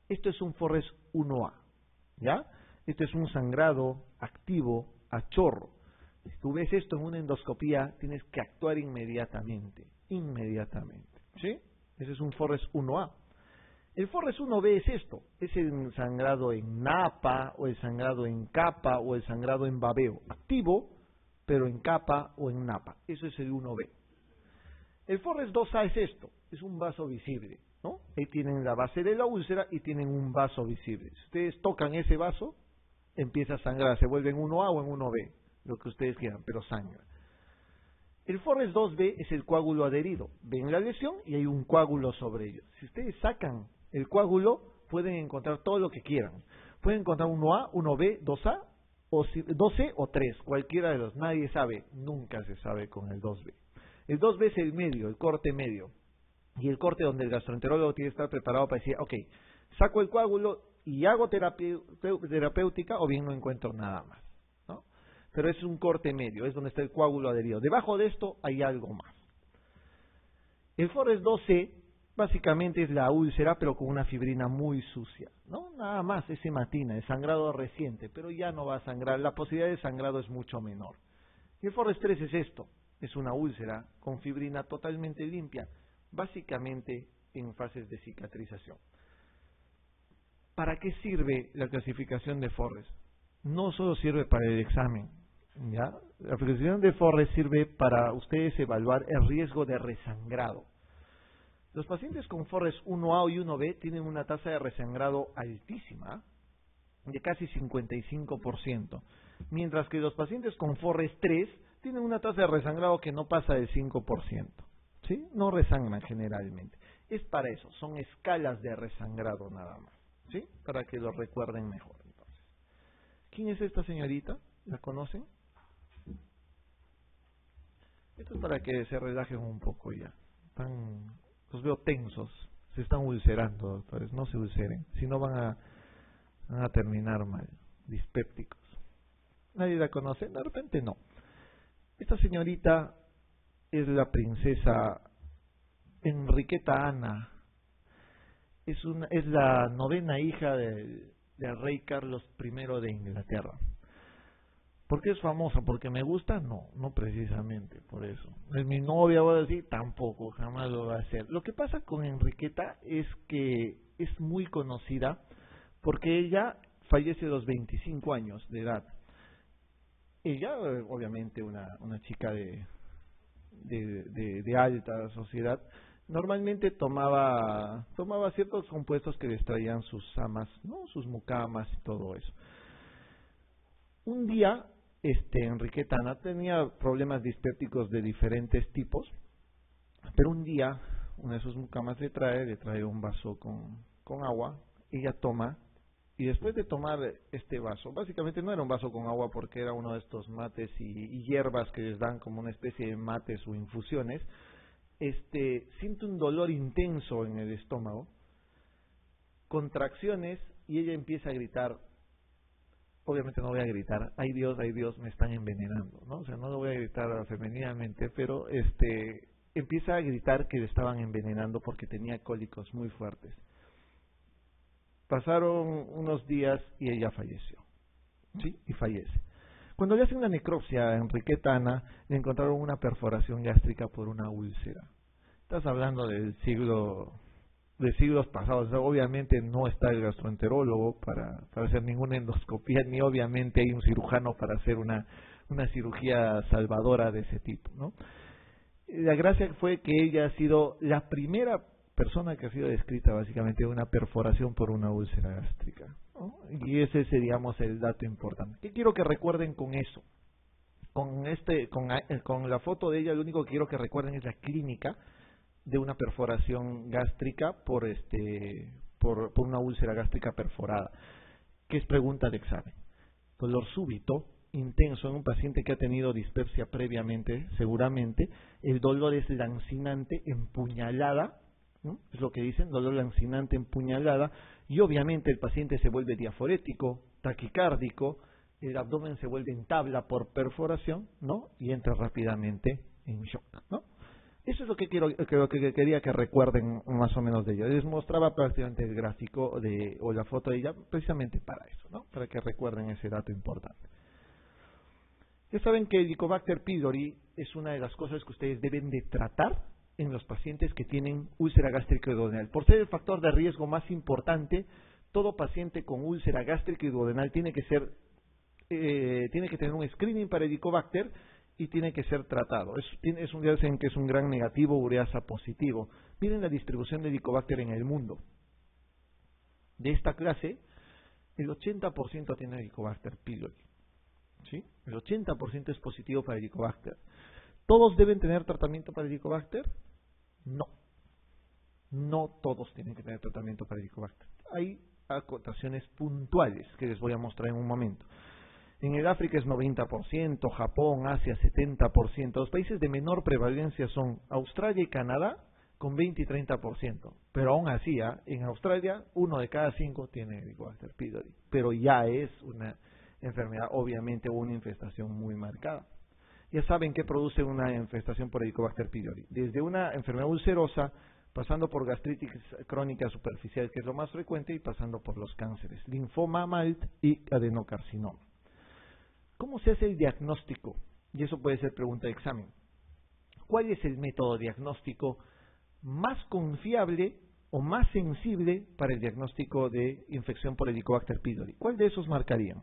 Esto es un Forres 1A, ¿ya? Esto es un sangrado activo a chorro. Si tú ves esto en una endoscopía, tienes que actuar inmediatamente, ¿sí? Ese es un Forres 1A. El Forres 1B es esto, es el sangrado en napa, o el sangrado en capa, o el sangrado en babeo, activo, pero en capa o en napa. Eso es el 1B. El Forres 2A es esto, es un vaso visible, ¿no? Ahí tienen la base de la úlcera y tienen un vaso visible. Si ustedes tocan ese vaso, empieza a sangrar, se vuelve en 1A o en 1B, lo que ustedes quieran, pero sangra. El Forres 2B es el coágulo adherido. Ven la lesión y hay un coágulo sobre ello. Si ustedes sacan el coágulo, pueden encontrar todo lo que quieran. Pueden encontrar 1A, 1B, 2A, o 2C o 3, cualquiera de los. Nadie sabe, nunca se sabe con el 2B. El 2B es el medio, el corte medio. Y el corte donde el gastroenterólogo tiene que estar preparado para decir, ok, saco el coágulo y hago terapéutica o bien no encuentro nada más, ¿no? Pero es un corte medio, es donde está el coágulo adherido. Debajo de esto hay algo más. El Forres 2C básicamente es la úlcera, pero con una fibrina muy sucia, ¿no? Nada más, es hematina, es sangrado reciente, pero ya no va a sangrar, la posibilidad de sangrado es mucho menor. Y el Forres 3 es esto, es una úlcera con fibrina totalmente limpia, básicamente en fases de cicatrización. ¿Para qué sirve la clasificación de Forres? No solo sirve para el examen, ¿ya? La clasificación de Forres sirve para ustedes evaluar el riesgo de resangrado. Los pacientes con Forres 1A y 1B tienen una tasa de resangrado altísima, de casi 55%, mientras que los pacientes con Forres 3 tienen una tasa de resangrado que no pasa del 5%, ¿sí? No resangran generalmente. Es para eso, son escalas de resangrado nada más, ¿sí? Para que lo recuerden mejor. Entonces, ¿quién es esta señorita? ¿La conocen? Esto es para que se relajen un poco ya. Los veo tensos, se están ulcerando, doctores, no se ulceren, si no van a terminar mal, dispépticos. ¿Nadie la conoce? De repente no. Esta señorita es la princesa Enriqueta Ana, es la novena hija del rey Carlos I de Inglaterra. ¿Por qué es famosa? ¿Porque me gusta? No, no precisamente por eso. ¿Es mi novia? Voy a decir, tampoco, jamás lo va a hacer. Lo que pasa con Enriqueta es que es muy conocida porque ella fallece a los 25 años de edad. Ella, obviamente, una chica de alta sociedad, normalmente tomaba ciertos compuestos que les traían sus amas, ¿no? Sus mucamas y todo eso. Un día, Enriqueta Ana tenía problemas dispépticos de diferentes tipos, pero un día una de sus mucamas le trae un vaso con agua, ella toma, y después de tomar este vaso, básicamente no era un vaso con agua porque era uno de estos mates y hierbas que les dan como una especie de mates o infusiones, siente un dolor intenso en el estómago, contracciones, y ella empieza a gritar. Obviamente no voy a gritar, ay Dios, me están envenenando, ¿no? O sea, no lo voy a gritar femeninamente, pero empieza a gritar que le estaban envenenando porque tenía cólicos muy fuertes. Pasaron unos días y ella falleció, ¿sí? Y fallece. Cuando le hacen una necropsia a Enriqueta Ana, le encontraron una perforación gástrica por una úlcera. Estás hablando de siglos pasados. O sea, obviamente no está el gastroenterólogo para hacer ninguna endoscopía, ni obviamente hay un cirujano para hacer una cirugía salvadora de ese tipo, ¿no? La gracia fue que ella ha sido la primera persona que ha sido descrita básicamente de una perforación por una úlcera gástrica, ¿no? Y ese es, digamos, el dato importante. ¿Qué quiero que recuerden con eso? Con la foto de ella, lo único que quiero que recuerden es la clínica de una perforación gástrica por una úlcera gástrica perforada, que es pregunta de examen. Dolor súbito, intenso en un paciente que ha tenido dispepsia previamente, seguramente. El dolor es lancinante, empuñalada, ¿no? Es lo que dicen, dolor lancinante, empuñalada, y obviamente el paciente se vuelve diaforético, taquicárdico, el abdomen se vuelve en tabla por perforación, ¿no? Y entra rápidamente en shock, ¿no? Eso es lo que que quería que recuerden más o menos de ello. Les mostraba prácticamente el gráfico o la foto de ella precisamente para eso, ¿no? Para que recuerden ese dato importante. Ya saben que el Helicobacter pylori es una de las cosas que ustedes deben de tratar en los pacientes que tienen úlcera gástrica duodenal. Por ser el factor de riesgo más importante, todo paciente con úlcera gástrica duodenal tiene que tener un screening para Helicobacter y tiene que ser tratado. Dicen que es un gran negativo, ureasa positivo. Miren la distribución de Helicobacter en el mundo. De esta clase, el 80% tiene Helicobacter pylori. ¿Sí? El 80% es positivo para Helicobacter. ¿Todos deben tener tratamiento para Helicobacter? No. No todos tienen que tener tratamiento para Helicobacter. Hay acotaciones puntuales que les voy a mostrar en un momento. En el África es 90%, Japón, Asia 70%. Los países de menor prevalencia son Australia y Canadá con 20 y 30%. Pero aún así, en Australia 1 de cada 5 tiene Helicobacter pylori. Pero ya es una enfermedad, obviamente, una infestación muy marcada. Ya saben qué produce una infestación por Helicobacter pylori. Desde una enfermedad ulcerosa, pasando por gastritis crónica superficial, que es lo más frecuente, y pasando por los cánceres, linfoma, MALT y adenocarcinoma. ¿Cómo se hace el diagnóstico? Y eso puede ser pregunta de examen. ¿Cuál es el método diagnóstico más confiable o más sensible para el diagnóstico de infección por Helicobacter pylori? ¿Cuál de esos marcarían?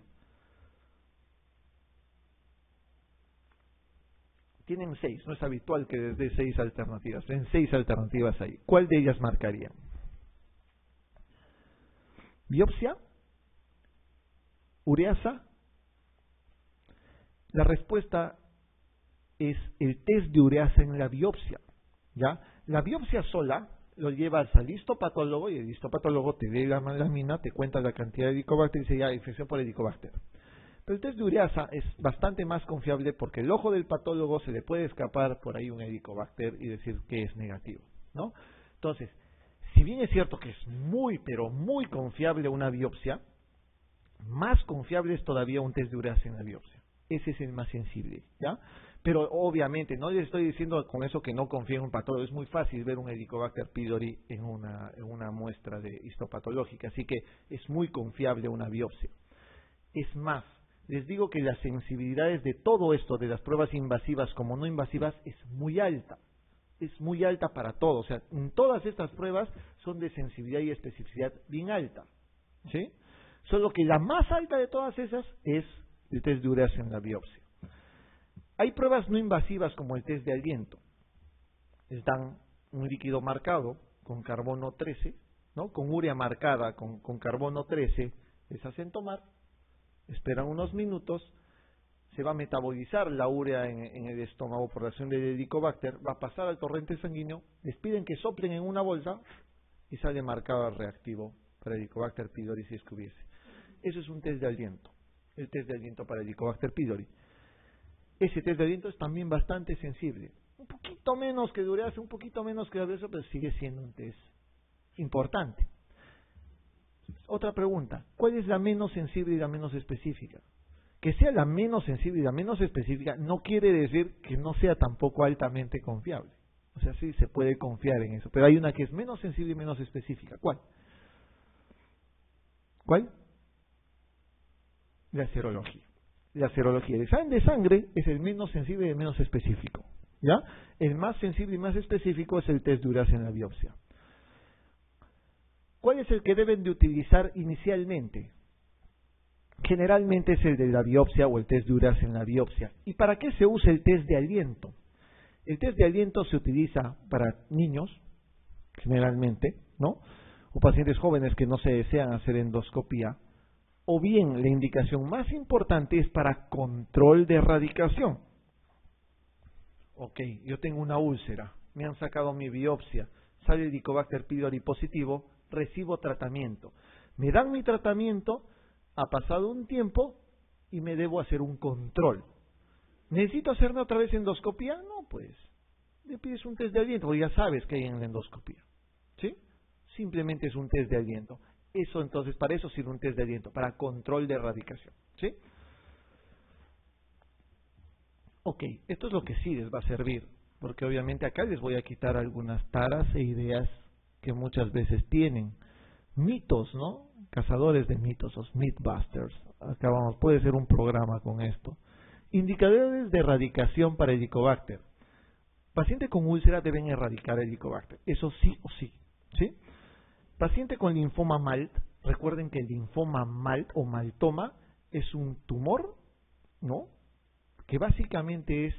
Tienen 6, no es habitual que les dé 6 alternativas. En 6 alternativas ahí. ¿Cuál de ellas marcarían? ¿Biopsia? ¿Ureasa? La respuesta es el test de ureasa en la biopsia. ¿Ya? La biopsia sola lo llevas al histopatólogo y el histopatólogo te lee la lámina, te cuenta la cantidad de Helicobacter y dice ya, infección por Helicobacter. Pero el test de ureasa es bastante más confiable porque el ojo del patólogo se le puede escapar por ahí un Helicobacter y decir que es negativo, ¿no? Entonces, si bien es cierto que es muy, pero muy confiable una biopsia, más confiable es todavía un test de ureasa en la biopsia. Ese es el más sensible, ¿ya? Pero obviamente, no les estoy diciendo con eso que no confíen en un patólogo. Es muy fácil ver un Helicobacter pylori en una muestra de histopatológica, así que es muy confiable una biopsia. Es más, les digo que las sensibilidades de todo esto, de las pruebas invasivas como no invasivas, es muy alta. Es muy alta para todo. O sea, en todas estas pruebas son de sensibilidad y especificidad bien alta, ¿sí? Solo que la más alta de todas esas es el test de ureasa en la biopsia. Hay pruebas no invasivas como el test de aliento. Les dan un líquido marcado con carbono 13, ¿no? Con urea marcada con carbono 13, les hacen tomar, esperan unos minutos, se va a metabolizar la urea en el estómago por la acción del Helicobacter, va a pasar al torrente sanguíneo, les piden que soplen en una bolsa y sale marcado el reactivo para Helicobacter pylori si es que hubiese. Eso es un test de aliento, el test de aliento para Helicobacter pylori. Ese test de aliento es también bastante sensible, un poquito menos que ureasa, un poquito menos que eso, pero sigue siendo un test importante. Otra pregunta, ¿cuál es la menos sensible y la menos específica? Que sea la menos sensible y la menos específica no quiere decir que no sea tampoco altamente confiable. O sea, sí se puede confiar en eso, pero hay una que es menos sensible y menos específica. ¿Cuál? ¿Cuál? La serología. La serología. El examen de sangre es el menos sensible y el menos específico, ¿ya? El más sensible y más específico es el test de ureasa en la biopsia. ¿Cuál es el que deben de utilizar inicialmente? Generalmente es el de la biopsia o el test de ureasa en la biopsia. ¿Y para qué se usa el test de aliento? El test de aliento se utiliza para niños, generalmente, ¿no? O pacientes jóvenes que no se desean hacer endoscopía. O bien, la indicación más importante es para control de erradicación. Ok, yo tengo una úlcera, me han sacado mi biopsia, sale el Helicobacter pylori positivo, recibo tratamiento. Me dan mi tratamiento, ha pasado un tiempo y me debo hacer un control. ¿Necesito hacerme otra vez endoscopía? No, pues, le pides un test de aliento, porque ya sabes que hay en la endoscopía, ¿sí? Simplemente es un test de aliento. Eso entonces, para eso sirve un test de aliento, para control de erradicación, ¿sí? Ok, esto es lo que sí les va a servir porque obviamente acá les voy a quitar algunas taras e ideas que muchas veces tienen. Mitos, ¿no? Cazadores de mitos, los Mythbusters. Acá vamos, puede ser un programa con esto. Indicadores de erradicación para Helicobacter. Paciente con úlcera deben erradicar Helicobacter, eso sí o sí, ¿sí? Paciente con linfoma MALT, recuerden que el linfoma MALT o maltoma es un tumor, ¿no? Que básicamente es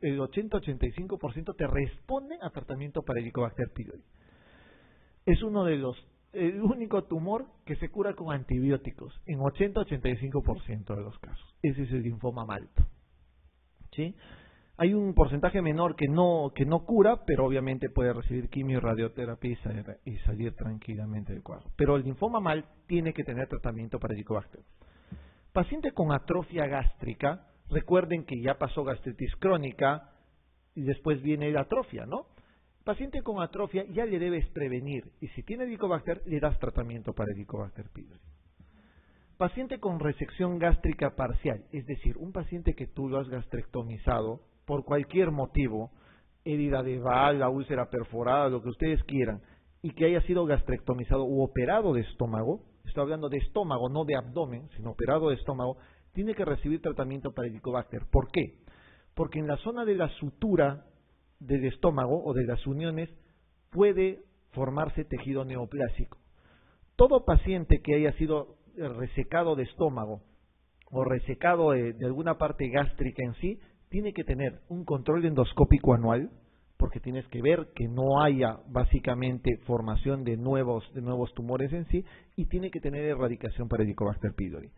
el 80-85% te responde a tratamiento para Helicobacter pylori. Es el único tumor que se cura con antibióticos en 80-85% de los casos. Ese es el linfoma MALT, ¿sí? Hay un porcentaje menor que no cura, pero obviamente puede recibir quimio y radioterapia y salir tranquilamente del cuadro. Pero el linfoma MALT tiene que tener tratamiento para Helicobacter. Paciente con atrofia gástrica, recuerden que ya pasó gastritis crónica y después viene la atrofia, ¿no? Paciente con atrofia ya le debes prevenir y si tiene Helicobacter le das tratamiento para Helicobacter pylori. Paciente con resección gástrica parcial, es decir, un paciente que tú lo has gastrectomizado por cualquier motivo, herida de bala, úlcera perforada, lo que ustedes quieran, y que haya sido gastrectomizado u operado de estómago, estoy hablando de estómago, no de abdomen, sino operado de estómago, tiene que recibir tratamiento para Helicobacter. ¿Por qué? Porque en la zona de la sutura del estómago o de las uniones puede formarse tejido neoplásico. Todo paciente que haya sido resecado de estómago o resecado de alguna parte gástrica en sí, tiene que tener un control endoscópico anual, porque tienes que ver que no haya básicamente formación de nuevos tumores en sí, y tiene que tener erradicación para Helicobacter pylori.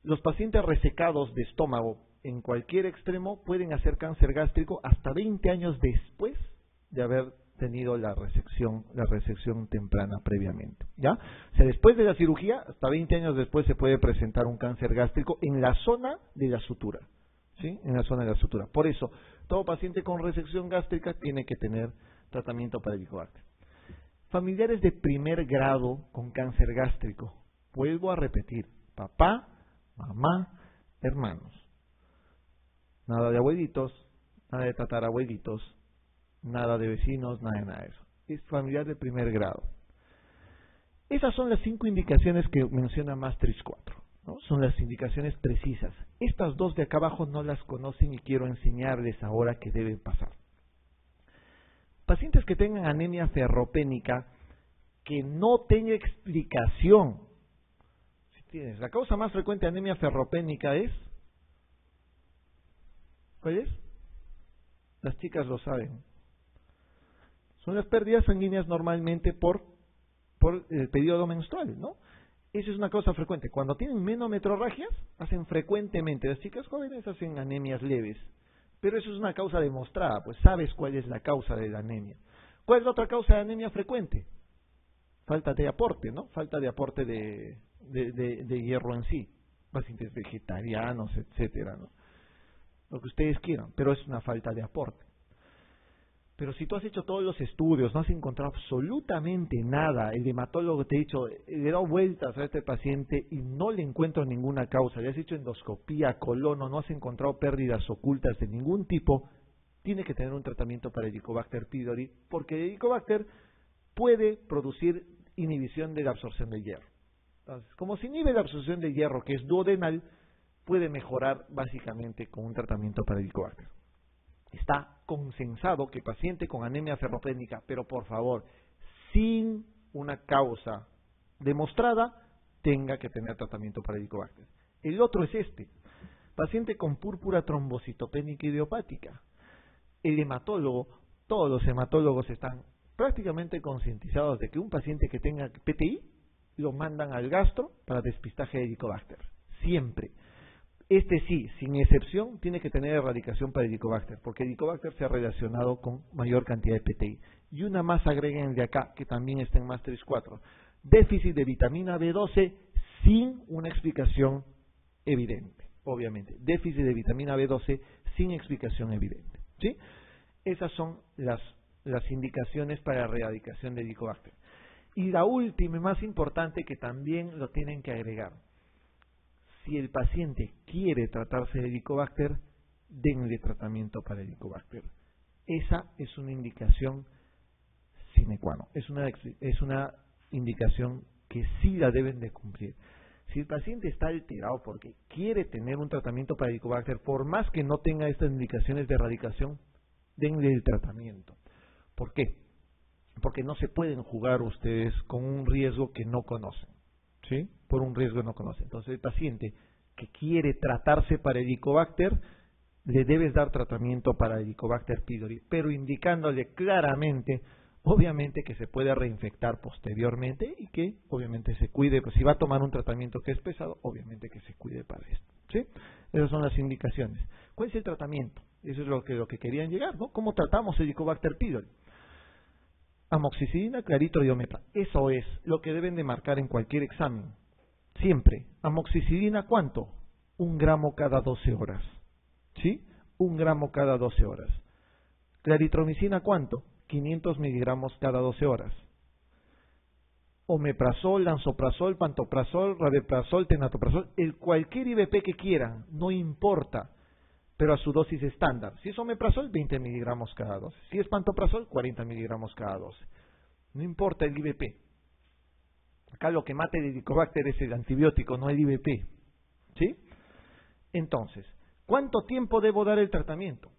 Los pacientes resecados de estómago en cualquier extremo pueden hacer cáncer gástrico hasta 20 años después de haber tenido la resección temprana previamente, ¿ya? O sea, después de la cirugía, hasta 20 años después se puede presentar un cáncer gástrico en la zona de la sutura, ¿sí? En la zona de la sutura. Por eso, todo paciente con resección gástrica tiene que tener tratamiento para Helicobacter. Familiares de primer grado con cáncer gástrico. Vuelvo a repetir, papá, mamá, hermanos. Nada de abuelitos, nada de tatarabuelitos, nada de vecinos, nada de eso. Es familiar de primer grado. Esas son las 5 indicaciones que menciona Maastricht 4, ¿no? Son las indicaciones precisas. Estas 2 de acá abajo no las conocen y quiero enseñarles ahora que deben pasar. Pacientes que tengan anemia ferropénica que no tenga explicación. Si tienes, la causa más frecuente de anemia ferropénica es, ¿cuál es? Las chicas lo saben. Son las pérdidas sanguíneas normalmente por el periodo menstrual, ¿no? Esa es una causa frecuente. Cuando tienen menometrorragias, hacen frecuentemente. Las chicas jóvenes hacen anemias leves, pero eso es una causa demostrada, pues sabes cuál es la causa de la anemia. ¿Cuál es la otra causa de anemia frecuente? Falta de aporte, ¿no? Falta de aporte de hierro en sí. Pacientes vegetarianos, etcétera, ¿no? Lo que ustedes quieran, pero es una falta de aporte. Pero si tú has hecho todos los estudios, no has encontrado absolutamente nada, el hematólogo te ha dicho, le he dado vueltas a este paciente y no le encuentro ninguna causa, le has hecho endoscopía, colono, no has encontrado pérdidas ocultas de ningún tipo, tiene que tener un tratamiento para Helicobacter pylori, porque el Helicobacter puede producir inhibición de la absorción de hierro. Entonces, como se inhibe la absorción de hierro, que es duodenal, puede mejorar básicamente con un tratamiento para Helicobacter. Está consensado que paciente con anemia ferropénica, pero por favor, sin una causa demostrada, tenga que tener tratamiento para Helicobacter. El otro es este, paciente con púrpura trombocitopénica idiopática. El hematólogo, todos los hematólogos están prácticamente concientizados de que un paciente que tenga PTI, lo mandan al gastro para despistaje de Helicobacter. Siempre. Este sí, sin excepción, tiene que tener erradicación para Helicobacter, porque Helicobacter se ha relacionado con mayor cantidad de PTI. Y una más agreguen de acá, que también está en Maastricht 4. Déficit de vitamina B12 sin una explicación evidente, obviamente. Déficit de vitamina B12 sin explicación evidente, ¿sí? Esas son las indicaciones para la erradicación de Helicobacter. Y la última y más importante, que también lo tienen que agregar. Si el paciente quiere tratarse de Helicobacter, denle tratamiento para Helicobacter. Esa es una indicación sine qua non. Es una indicación que sí la deben de cumplir. Si el paciente está alterado porque quiere tener un tratamiento para Helicobacter, por más que no tenga estas indicaciones de erradicación, denle el tratamiento. ¿Por qué? Porque no se pueden jugar ustedes con un riesgo que no conocen, ¿sí? Por un riesgo que no conocen. Entonces, el paciente que quiere tratarse para Helicobacter, le debes dar tratamiento para Helicobacter pylori, pero indicándole claramente, obviamente, que se puede reinfectar posteriormente y que obviamente se cuide. Pues si va a tomar un tratamiento que es pesado, obviamente que se cuide para esto, ¿sí? Esas son las indicaciones. ¿Cuál es el tratamiento? Eso es lo que querían llegar, ¿no? ¿Cómo tratamos Helicobacter pylori? Amoxicilina, claritro y omepra. Eso es lo que deben de marcar en cualquier examen. Siempre. Amoxicilina, ¿cuánto? 1 gramo cada 12 horas. ¿Sí? 1 gramo cada 12 horas. Claritromicina, ¿cuánto? 500 miligramos cada 12 horas. Omeprazol, lansoprazol, pantoprazol, rabeprazol, tenatoprazol, cualquier IVP que quieran, no importa, pero a su dosis estándar. Si es omeprazol, 20 miligramos cada 12. Si es pantoprazol, 40 miligramos cada 12. No importa el IVP. Acá lo que mata el Helicobacter es el antibiótico, no el IVP. ¿Sí? Entonces, ¿cuánto tiempo debo dar el tratamiento?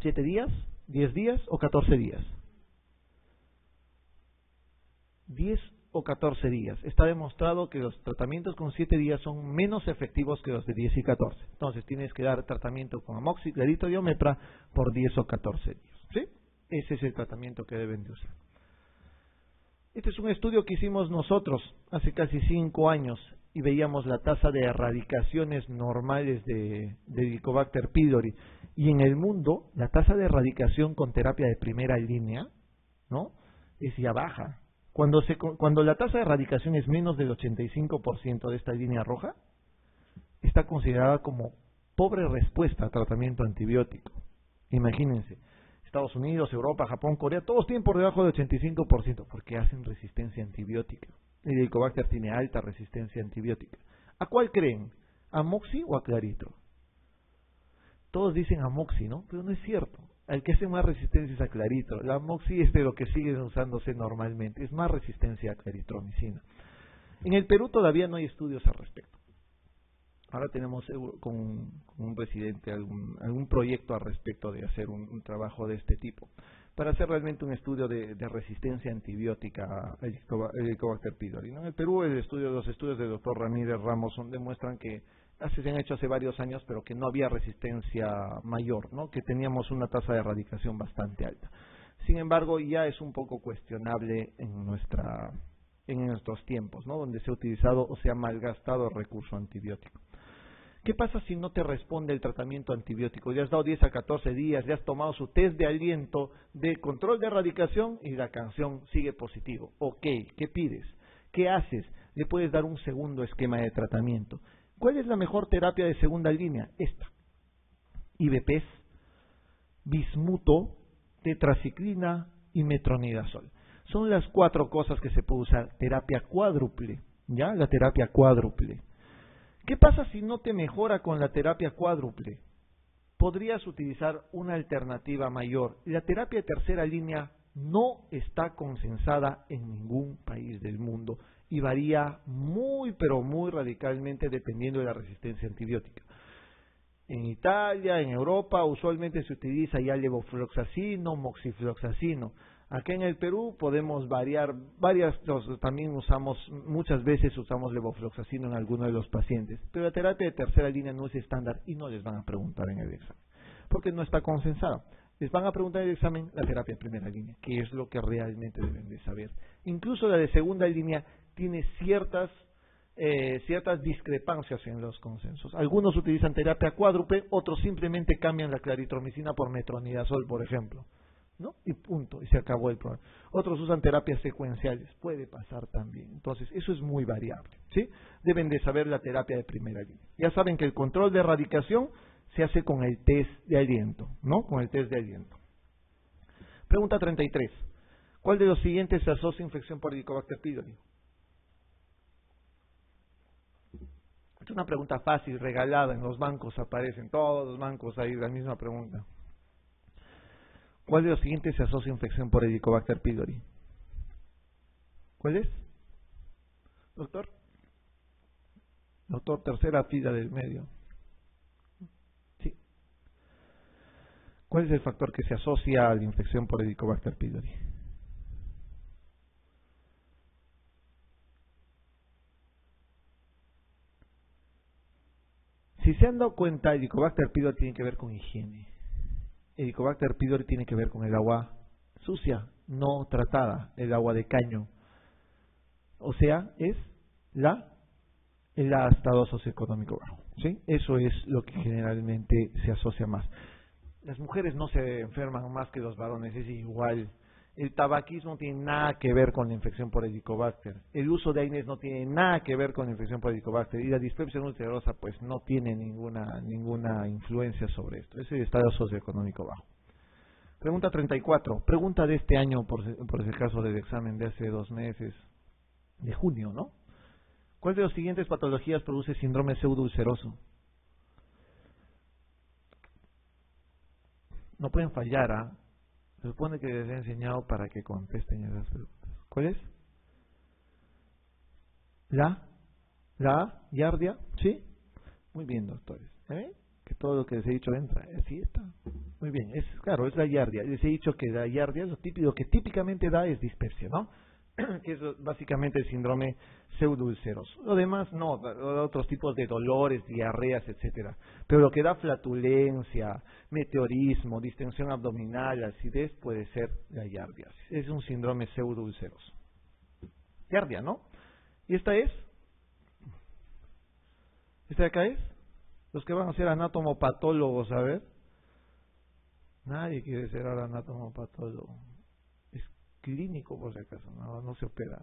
¿7 días? ¿10 días o 14 días? 10 o 14 días. Está demostrado que los tratamientos con 7 días son menos efectivos que los de 10 y 14. Entonces tienes que dar tratamiento con amoxi, claritro y omepra por 10 o 14 días. ¿Sí? Ese es el tratamiento que deben de usar. Este es un estudio que hicimos nosotros hace casi 5 años y veíamos la tasa de erradicaciones normales de Helicobacter pylori. Y en el mundo, la tasa de erradicación con terapia de primera línea, ¿no?, es ya baja. Cuando la tasa de erradicación es menos del 85% de esta línea roja, está considerada como pobre respuesta a tratamiento antibiótico. Imagínense, Estados Unidos, Europa, Japón, Corea, todos tienen por debajo del 85% porque hacen resistencia antibiótica. El Helicobacter tiene alta resistencia antibiótica. ¿A cuál creen? ¿A Amoxi o a Claritro? Todos dicen Amoxi, ¿no? Pero no es cierto. Al que hace más resistencia es a Claritro. La Amoxi es de lo que sigue usándose normalmente. Es más resistencia a claritromicina. En el Perú todavía no hay estudios al respecto. Ahora tenemos con un presidente algún proyecto al respecto de hacer un trabajo de este tipo, para hacer realmente un estudio de resistencia antibiótica a Helicobacter pylori, ¿no? En el Perú los estudios del doctor Ramírez Ramos demuestran que se han hecho hace varios años, pero que no había resistencia mayor, ¿no?, que teníamos una tasa de erradicación bastante alta. Sin embargo, ya es un poco cuestionable en nuestros tiempos, ¿no?, donde se ha utilizado o se ha malgastado el recurso antibiótico. ¿Qué pasa si no te responde el tratamiento antibiótico? Ya has dado 10 a 14 días, ya has tomado su test de aliento de control de erradicación y la canción sigue positivo. Ok, ¿qué pides? ¿Qué haces? Le puedes dar un segundo esquema de tratamiento. ¿Cuál es la mejor terapia de segunda línea? Esta. IVPs, bismuto, tetraciclina y metronidazol. Son las 4 cosas que se puede usar. Terapia cuádruple, ¿ya? La terapia cuádruple. ¿Qué pasa si no te mejora con la terapia cuádruple? Podrías utilizar una alternativa mayor. La terapia de tercera línea no está consensada en ningún país del mundo y varía muy, pero muy radicalmente dependiendo de la resistencia antibiótica. En Italia, en Europa, usualmente se utiliza ya levofloxacino, moxifloxacino. Acá en el Perú podemos variar también muchas veces usamos levofloxacino en algunos de los pacientes, pero la terapia de tercera línea no es estándar y no les van a preguntar en el examen, porque no está consensada. Les van a preguntar en el examen la terapia de primera línea, que es lo que realmente deben de saber. Incluso la de segunda línea tiene ciertas discrepancias en los consensos. Algunos utilizan terapia cuádruple, otros simplemente cambian la claritromicina por metronidazol, por ejemplo, ¿no? Y punto, y se acabó el problema. Otros usan terapias secuenciales, puede pasar también. Entonces, eso es muy variable, ¿sí? Deben de saber la terapia de primera línea. Ya saben que el control de erradicación se hace con el test de aliento, ¿no? Con el test de aliento. Pregunta 33. ¿Cuál de los siguientes se asocia a infección por Helicobacter pylori? Es una pregunta fácil, regalada, en los bancos aparecen, todos los bancos ahí la misma pregunta. ¿Cuál de los siguientes se asocia a infección por Helicobacter pylori? ¿Cuál es? Doctor. Doctor, tercera fila del medio. Sí. ¿Cuál es el factor que se asocia a la infección por Helicobacter pylori? Si se han dado cuenta, Helicobacter pylori tiene que ver con higiene. Helicobacter pylori tiene que ver con el agua sucia, no tratada, el agua de caño. O sea, es el estado socioeconómico bajo. ¿Sí? Eso es lo que generalmente se asocia más. Las mujeres no se enferman más que los varones, es igual. El tabaquismo no tiene nada que ver con la infección por Helicobacter. El uso de AINES no tiene nada que ver con la infección por Helicobacter. Y la dispepsia ulcerosa pues no tiene ninguna influencia sobre esto. Es el estado socioeconómico bajo. Pregunta 34. Pregunta de este año, por ese caso del examen de hace 2 meses, de junio, ¿no? ¿Cuál de las siguientes patologías produce síndrome pseudoulceroso? No pueden fallar, ¿ah? Se supone que les he enseñado para que contesten esas preguntas. ¿Cuál es? ¿La Giardia? ¿Sí? Muy bien, doctores. Que todo lo que les he dicho entra. Así está. Muy bien. Claro, es la Giardia. Les he dicho que la Giardia, lo que típicamente da es dispepsia, ¿no? Que es básicamente el síndrome pseudoulceroso. Lo demás no, otros tipos de dolores, diarreas, etcétera. Pero lo que da flatulencia, meteorismo, distensión abdominal, acidez, puede ser la giardiasis. Es un síndrome pseudoulceroso. Giardia, ¿no? ¿Y esta es? ¿Esta de acá es? Los que van a ser anatomopatólogos, a ver. Nadie quiere ser ahora anatomopatólogo. Clínico, por si acaso, no se opera.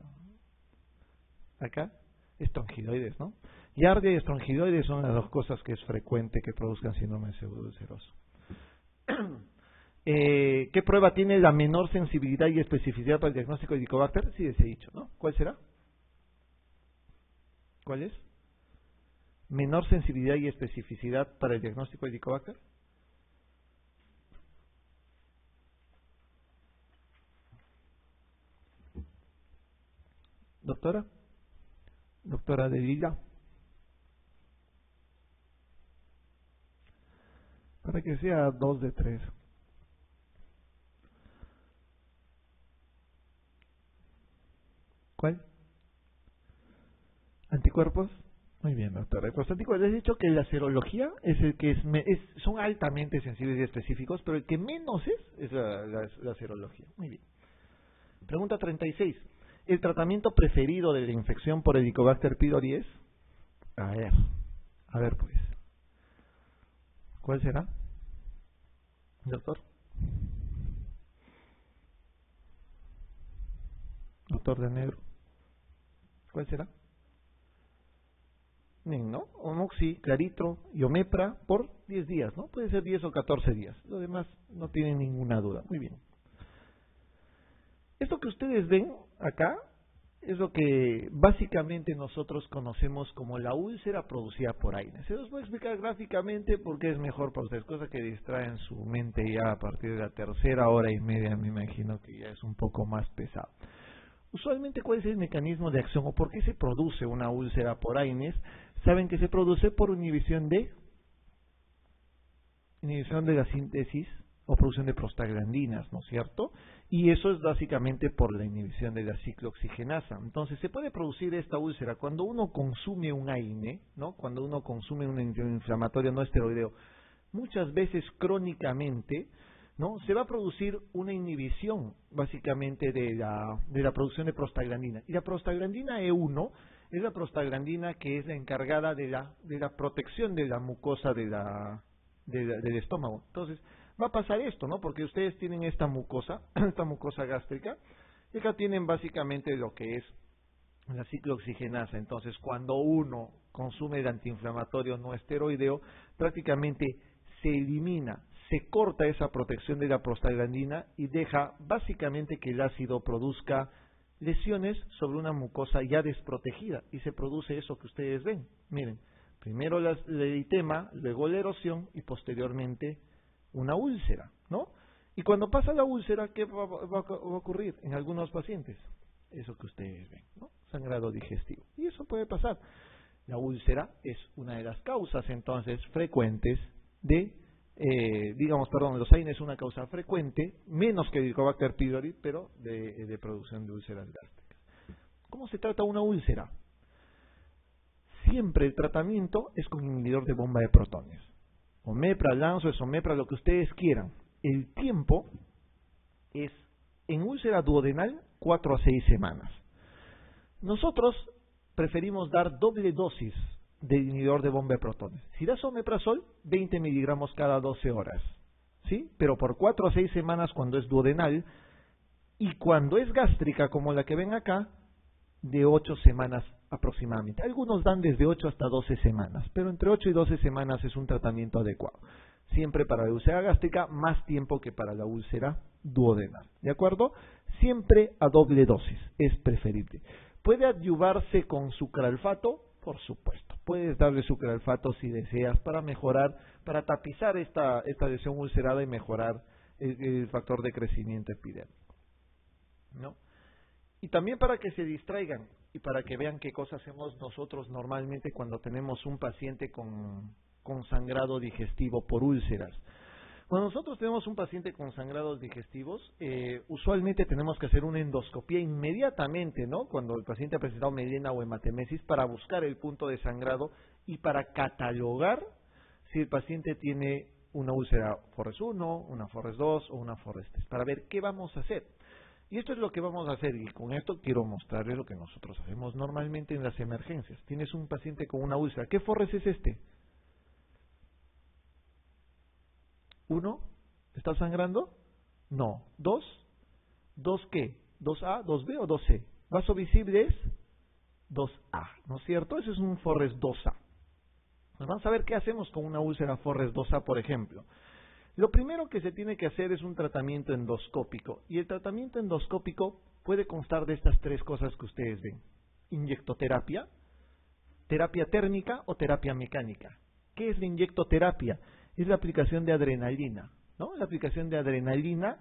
Acá, estrongiloides, ¿no? Giardia y estrongiloides son las dos cosas que es frecuente que produzcan síndrome pseudoulceroso. ¿Qué prueba tiene la menor sensibilidad y especificidad para el diagnóstico de Helicobacter? Sí, les he dicho, ¿no? ¿Cuál será? ¿Cuál es? Menor sensibilidad y especificidad para el diagnóstico de Helicobacter. Doctora de Lila, para que sea 2 de 3. ¿Cuál? ¿Anticuerpos? Muy bien, doctora. Los anticuerpos, les he dicho que la serología es el que son altamente sensibles y específicos, pero el que menos es la serología. Muy bien. Pregunta 36. ¿El tratamiento preferido de la infección por Helicobacter pylori es? A ver pues. ¿Cuál será? Doctor. Doctor de negro. ¿Cuál será? ¿No? Omoxi, Claritro y Omepra por 10 días, ¿no? Puede ser 10 o 14 días. Lo demás no tienen ninguna duda. Muy bien. Esto que ustedes ven acá es lo que básicamente nosotros conocemos como la úlcera producida por AINES. Se los voy a explicar gráficamente porque es mejor para ustedes, cosa que distraen su mente ya a partir de la 3:30, me imagino que ya es un poco más pesado. Usualmente, ¿cuál es el mecanismo de acción o por qué se produce una úlcera por AINES? Saben que se produce por inhibición de la síntesis o producción de prostaglandinas, ¿no es cierto? Y eso es básicamente por la inhibición de la ciclooxigenasa. Entonces, se puede producir esta úlcera cuando uno consume un AINE, ¿no? Cuando uno consume un antiinflamatorio no esteroideo, muchas veces crónicamente, ¿no? Se va a producir una inhibición básicamente de la producción de prostaglandina. Y la prostaglandina E1 es la prostaglandina que es la encargada de la protección de la mucosa del estómago. Entonces, va a pasar esto, ¿no? Porque ustedes tienen esta mucosa gástrica, y acá tienen básicamente lo que es la ciclooxigenasa. Entonces, cuando uno consume el antiinflamatorio no esteroideo, prácticamente se elimina, se corta esa protección de la prostaglandina y deja básicamente que el ácido produzca lesiones sobre una mucosa ya desprotegida, y se produce eso que ustedes ven. Miren, primero el eritema, luego la erosión y posteriormente una úlcera, ¿no? Y cuando pasa la úlcera, ¿qué va a ocurrir en algunos pacientes? Eso que ustedes ven, ¿no? Sangrado digestivo. Y eso puede pasar. La úlcera es una de las causas, entonces, frecuentes de, los AINE es una causa frecuente, menos que el Helicobacter pylori, pero de producción de úlceras gástricas. ¿Cómo se trata una úlcera? Siempre el tratamiento es con inhibidor de bomba de protones. Omepra, Lanzo, Esomepra, lo que ustedes quieran. El tiempo es, en úlcera duodenal, 4 a 6 semanas. Nosotros preferimos dar doble dosis de inhibidor de bomba de protones. Si das omeprazol, 20 miligramos cada 12 horas. ¿Sí? Pero por 4 a 6 semanas cuando es duodenal, y cuando es gástrica, como la que ven acá, de 8 semanas aproximadamente. Algunos dan desde 8 hasta 12 semanas, pero entre 8 y 12 semanas es un tratamiento adecuado. Siempre para la úlcera gástrica, más tiempo que para la úlcera duodenal. ¿De acuerdo? Siempre a doble dosis, es preferible. ¿Puede adyuvarse con sucralfato? Por supuesto. Puedes darle sucralfato si deseas para mejorar, para tapizar esta lesión ulcerada y mejorar el factor de crecimiento epidérmico, ¿no? Y también para que se distraigan y para que vean qué cosas hacemos nosotros normalmente cuando tenemos un paciente con sangrado digestivo por úlceras. Cuando nosotros tenemos un paciente con sangrados digestivos, usualmente tenemos que hacer una endoscopía inmediatamente, ¿no? Cuando el paciente ha presentado melena o hematemesis, para buscar el punto de sangrado y para catalogar si el paciente tiene una úlcera Forres 1, una Forres 2 o una Forres 3, para ver qué vamos a hacer. Y esto es lo que vamos a hacer, y con esto quiero mostrarles lo que nosotros hacemos normalmente en las emergencias. Tienes un paciente con una úlcera. ¿Qué Forres es este? 1, ¿está sangrando? No. 2, ¿2 qué? ¿2A, 2B o 2C? Vaso visible es 2A, ¿no es cierto? Ese es un Forres 2A. Vamos a ver qué hacemos con una úlcera Forres 2A, por ejemplo. Lo primero que se tiene que hacer es un tratamiento endoscópico, y el tratamiento endoscópico puede constar de estas 3 cosas que ustedes ven: inyectoterapia, terapia térmica o terapia mecánica. ¿Qué es la inyectoterapia? Es la aplicación de adrenalina, ¿no? La aplicación de adrenalina,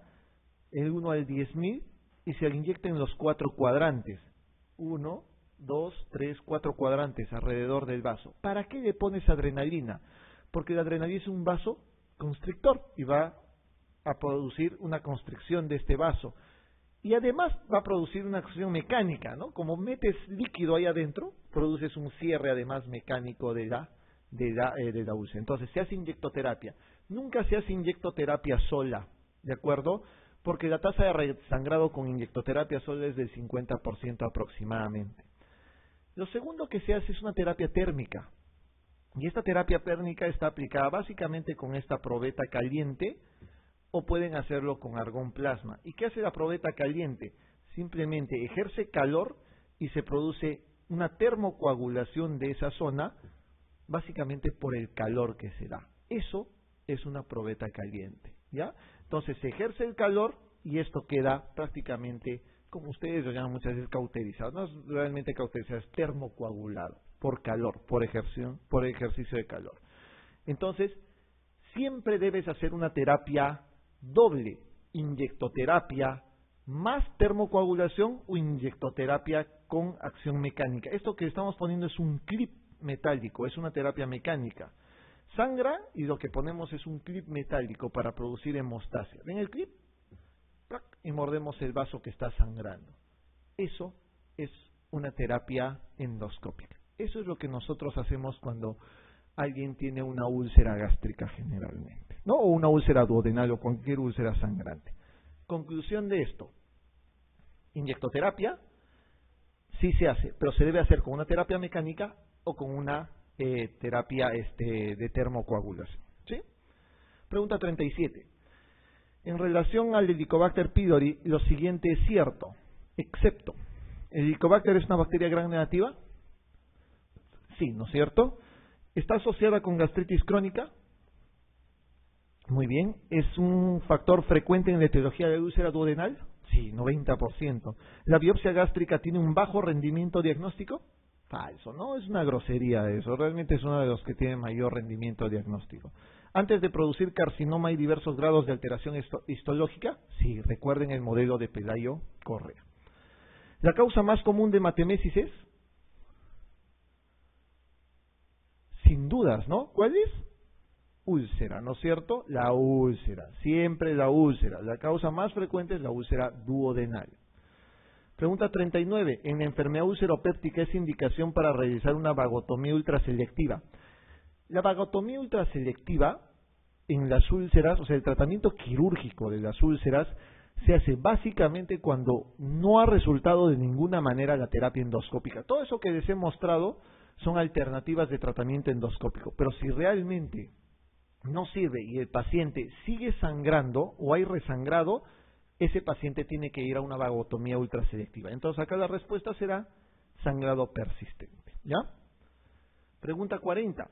el 1 al 10.000, y se le inyecta en los 4 cuadrantes. 1, 2, 3, 4 cuadrantes alrededor del vaso. ¿Para qué le pones adrenalina? Porque la adrenalina es un vaso constrictor y va a producir una constricción de este vaso. Y además va a producir una acción mecánica, ¿no? Como metes líquido ahí adentro, produces un cierre además mecánico de la úlcera. Entonces se hace inyectoterapia. Nunca se hace inyectoterapia sola, ¿de acuerdo? Porque la tasa de resangrado con inyectoterapia sola es del 50% aproximadamente. Lo segundo que se hace es una terapia térmica. Y esta terapia térmica está aplicada básicamente con esta probeta caliente, o pueden hacerlo con argón plasma. ¿Y qué hace la probeta caliente? Simplemente ejerce calor y se produce una termocoagulación de esa zona, básicamente por el calor que se da. Eso es una probeta caliente, ¿ya? Entonces se ejerce el calor y esto queda prácticamente, como ustedes lo llaman muchas veces, cauterizado. No es realmente cauterizado, es termocoagulado por calor, por ejercicio de calor. Entonces, siempre debes hacer una terapia doble: inyectoterapia más termocoagulación o inyectoterapia con acción mecánica. Esto que estamos poniendo es un clip metálico, es una terapia mecánica. Sangra y lo que ponemos es un clip metálico para producir hemostasia. ¿Ven el clip? Y mordemos el vaso que está sangrando. Eso es una terapia endoscópica. Eso es lo que nosotros hacemos cuando alguien tiene una úlcera gástrica generalmente, ¿no? O una úlcera duodenal o cualquier úlcera sangrante. Conclusión de esto: inyectoterapia sí se hace, pero se debe hacer con una terapia mecánica o con una terapia de termocoagulación, ¿sí? Pregunta 37. En relación al Helicobacter pylori, lo siguiente es cierto, excepto: ¿el Helicobacter es una bacteria gram negativa? Sí, ¿no es cierto? ¿Está asociada con gastritis crónica? Muy bien. ¿Es un factor frecuente en la etiología de úlcera duodenal? Sí, 90%. ¿La biopsia gástrica tiene un bajo rendimiento diagnóstico? Falso, ¿no? Es una grosería eso. Realmente es uno de los que tiene mayor rendimiento diagnóstico. Antes de producir carcinoma hay diversos grados de alteración histológica. Sí, recuerden el modelo de Pelayo Correa. La causa más común de hematemesis es, sin dudas, ¿no? ¿Cuál es? Úlcera, ¿no es cierto? La úlcera, siempre la úlcera. La causa más frecuente es la úlcera duodenal. Pregunta 39. En la enfermedad ulceropéptica es indicación para realizar una vagotomía ultraselectiva. La vagotomía ultraselectiva en las úlceras, o sea, el tratamiento quirúrgico de las úlceras, se hace básicamente cuando no ha resultado de ninguna manera la terapia endoscópica. Todo eso que les he mostrado son alternativas de tratamiento endoscópico, pero si realmente no sirve y el paciente sigue sangrando o hay resangrado, ese paciente tiene que ir a una vagotomía ultraselectiva. Entonces acá la respuesta será sangrado persistente. ¿Ya? Pregunta 40.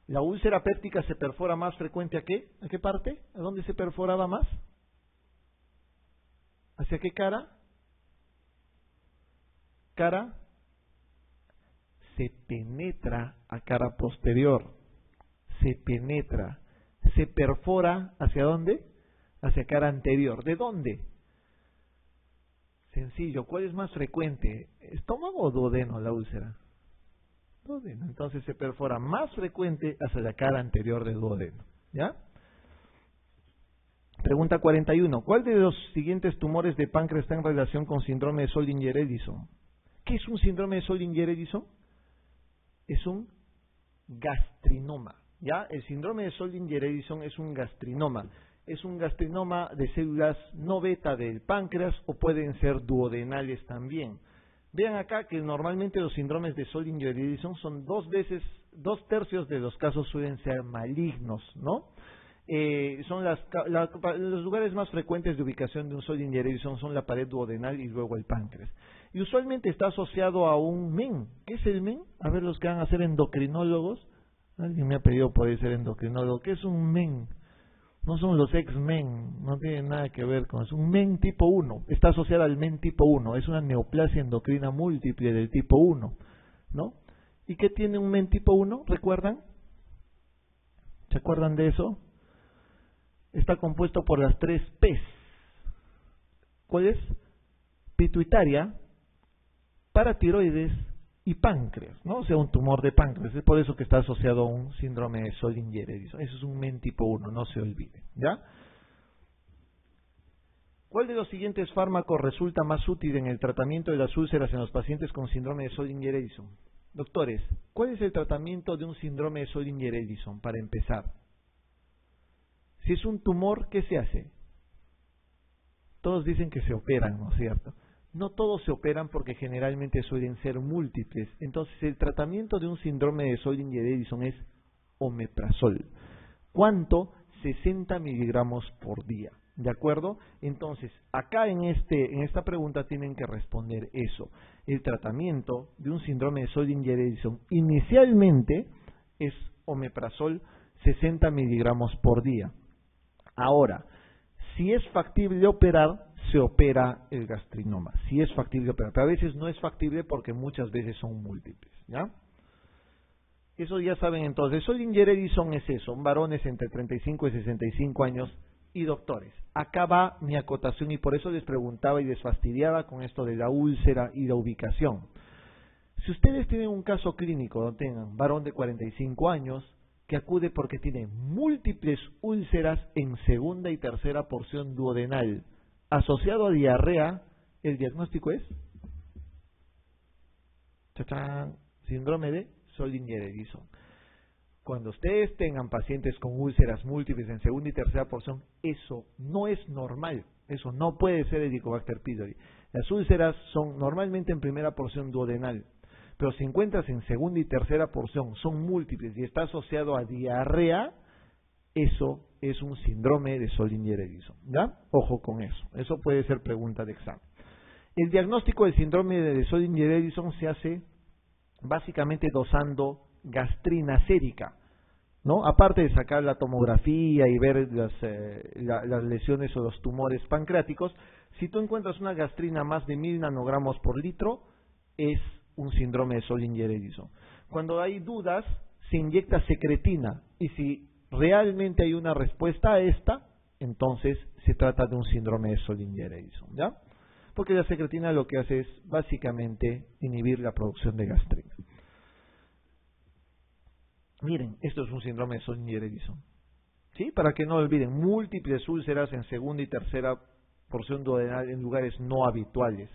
¿La úlcera péptica se perfora más frecuente a qué? ¿A qué parte? ¿A dónde se perforaba más? ¿Hacia qué cara? Cara. Se penetra a cara posterior. Se penetra. Se perfora ¿hacia dónde? Hacia cara anterior. ¿De dónde? Sencillo. ¿Cuál es más frecuente? ¿Estómago o duodeno la úlcera? Duodeno. Entonces se perfora más frecuente hacia la cara anterior del duodeno. ¿Ya? Pregunta 41. ¿Cuál de los siguientes tumores de páncreas está en relación con síndrome de Zollinger-Ellison? ¿Qué es un síndrome de Zollinger-Ellison? Es un gastrinoma. ¿Ya? El síndrome de Zollinger-Ellison es un gastrinoma. Es un gastrinoma de células no beta del páncreas o pueden ser duodenales también. Vean acá que normalmente los síndromes de Zollinger-Ellison son 2/3 de los casos suelen ser malignos, ¿no? Son los lugares más frecuentes de ubicación de un Zollinger-Ellison son la pared duodenal y luego el páncreas. Y usualmente está asociado a un MEN. ¿Qué es el MEN? A ver, los que van a ser endocrinólogos. Alguien me ha pedido poder ser endocrinólogo. ¿Qué es un MEN? No son los X-Men, no tiene nada que ver con eso. Un MEN tipo 1, está asociado al MEN tipo 1, es una neoplasia endocrina múltiple del tipo 1, ¿no? ¿Y qué tiene un MEN tipo 1? ¿Recuerdan? ¿Se acuerdan de eso? Está compuesto por las 3 P's. ¿Cuál es? Pituitaria, paratiroides y páncreas, ¿no? O sea, un tumor de páncreas. Es por eso que está asociado a un síndrome de Zollinger-Ellison. Eso es un MEN tipo 1, no se olvide, ¿ya? ¿Cuál de los siguientes fármacos resulta más útil en el tratamiento de las úlceras en los pacientes con síndrome de Zollinger-Ellison? Doctores, ¿cuál es el tratamiento de un síndrome de Zollinger-Ellison? Para empezar, si es un tumor, ¿qué se hace? Todos dicen que se operan, ¿no es cierto? No todos se operan porque generalmente suelen ser múltiples. Entonces el tratamiento de un síndrome de Zollinger-Ellison es omeprazol. ¿Cuánto? 60 miligramos por día. ¿De acuerdo? Entonces, acá en esta pregunta tienen que responder eso. El tratamiento de un síndrome de Zollinger-Ellison inicialmente es omeprazol 60 miligramos por día. Ahora, si es factible operar, se opera el gastrinoma. Si es factible operar, pero a veces no es factible porque muchas veces son múltiples, ¿ya? Eso ya saben entonces. Zollinger-Ellison es eso, son varones entre 35 y 65 años y doctores. Acá va mi acotación y por eso les preguntaba y les fastidiaba con esto de la úlcera y la ubicación. Si ustedes tienen un caso clínico donde tengan varón de 45 años que acude porque tiene múltiples úlceras en segunda y tercera porción duodenal, asociado a diarrea, el diagnóstico es ¡chachán! Síndrome de Zollinger-Ellison. Cuando ustedes tengan pacientes con úlceras múltiples en segunda y tercera porción, eso no es normal, eso no puede ser Helicobacter pylori. Las úlceras son normalmente en primera porción duodenal, pero si encuentras en segunda y tercera porción, son múltiples y está asociado a diarrea, eso es un síndrome de Zollinger-Ellison, ¿ya? Ojo con eso, eso puede ser pregunta de examen. El diagnóstico del síndrome de Zollinger-Ellison se hace básicamente dosando gastrina sérica, ¿no? Aparte de sacar la tomografía y ver las lesiones o los tumores pancreáticos, si tú encuentras una gastrina más de 1000 nanogramos por litro, es un síndrome de Zollinger-Ellison. Cuando hay dudas, se inyecta secretina y si realmente hay una respuesta a esta, entonces se trata de un síndrome de Zollinger-Ellison, ¿ya? Porque la secretina lo que hace es básicamente inhibir la producción de gastrina. Miren, esto es un síndrome de Zollinger-Ellison, ¿sí? Para que no olviden, múltiples úlceras en segunda y tercera porción duodenal en lugares no habituales.